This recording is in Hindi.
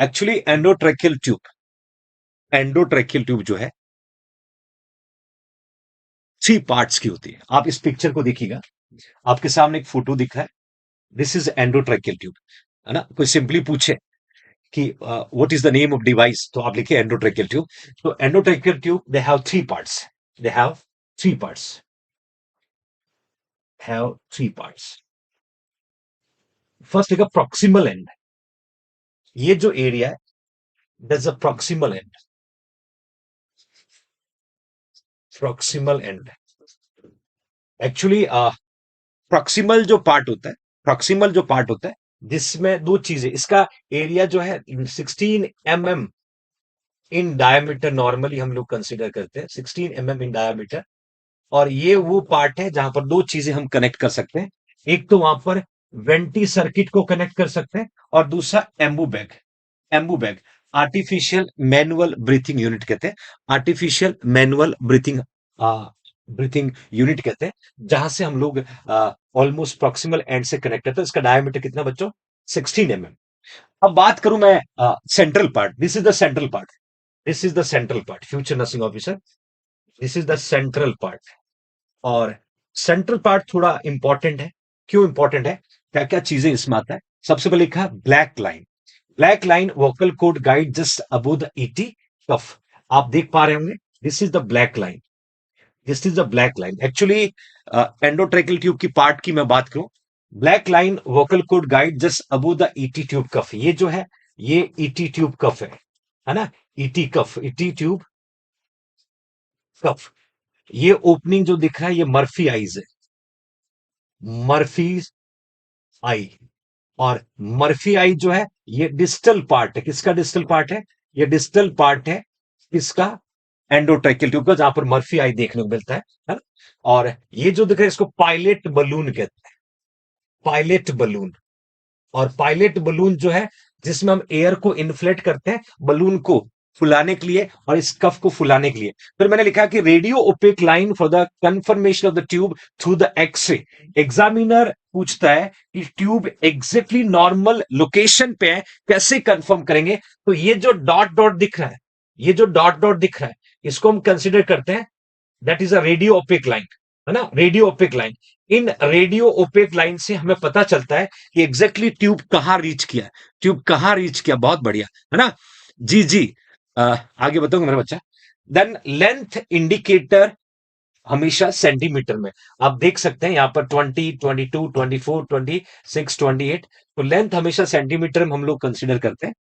एक्चुअली एंडोट्रेकियल ट्यूब जो है 3 पार्ट्स की होती है। आप इस पिक्चर को देखिएगा, आपके सामने एक फोटो दिख रहा है, दिस इज एंडोट्रेकियल ट्यूब, है ना। कोई सिंपली पूछे कि what is the name of device, तो आप लिखिए एंडोट्रेकियल ट्यूब। तो endotracheal tube they have 3 parts, they have 3 parts, have 3 parts. First लिखा प्रॉक्सिमल एंड, ये जो एरिया है that's a proximal and, proximal and. Actually proximal जो पार्ट होता है, प्रॉक्सिमल जो पार्ट होता है जिसमें दो चीजें, इसका एरिया जो है 16 mm इन डायमीटर, नॉर्मली हम लोग कंसीडर करते हैं 16 mm इन डायमीटर। और ये वो पार्ट है जहां पर दो चीजें हम कनेक्ट कर सकते हैं। एक तो वहां पर वेंटी सर्किट को कनेक्ट कर सकते हैं, और दूसरा Anbu bag, Anbu bag artificial manual breathing unit कहते हैं, artificial manual breathing breathing unit कहते हैं, जहां से हम लोग ऑलमोस्ट प्रॉक्सिमल एंड से कनेक्ट करते हैं। इसका डायमीटर कितना बच्चों? 16 mm। अब बात करूं मैं central part, this is the central part, this is the central part, future nursing officer, this is the central part. और सेंट्रल पार्ट थोड़ा इंपॉर्टेंट है। क्यों इंपॉर्टेंट है? क्या क्या चीजें इसमें आता है? सबसे पहले लिखा है black line, black line vocal cord guide just above the ET cuff. आप देख पा रहे होंगे, this is the black line, this is the black line. Actually endotracheal tube की पार्ट की मैं बात करूं, black line vocal cord guide just above the ET tube cuff, ये जो है ये ईटी ट्यूब कफ है ना, ET cuff, ET tube cuff. ये ओपनिंग जो दिख रहा है ये मर्फी आईज है, मर्फी आई। और मर्फी आई जो है ये डिस्टल पार्ट है, किसका डिस्टल पार्ट है? ये डिस्टल पार्ट है इसका एंडोट्रेकियल ट्यूब का, जहां पर मर्फी आई देखने को मिलता है ना। और ये जो दिख रहा है इसको पायलट बलून कहते हैं, पायलट बलून। और पायलट बलून जो है जिसमें हम एयर को इन्फ्लेट करते हैं बलून को फुलाने के लिए और इस कफ को फुलाने के लिए। फिर मैंने लिखा कि radio opaque line for the confirmation of the tube through the X-ray. Examiner पूछता है कि ट्यूब एग्जैक्टली नॉर्मल लोकेशन पे है, कैसे कंफर्म करेंगे? तो ये जो डॉट डॉट दिख रहा है, ये जो डॉट डॉट दिख रहा है, इसको हम कंसिडर करते हैं that is a radio opaque line, है ना, रेडियो ओपेक लाइन। इन रेडियो ओपेक लाइन से हमें पता चलता है कि एग्जैक्टली ट्यूब कहां रीच किया, ट्यूब कहां रीच किया। बहुत बढ़िया, है ना। जी जी, आगे बताऊंगा मेरा बच्चा। देन लेंथ इंडिकेटर हमेशा सेंटीमीटर में, आप देख सकते हैं यहां पर 20, 22, 24, 26, 28। तो लेंथ हमेशा सेंटीमीटर में हम लोग कंसीडर करते हैं।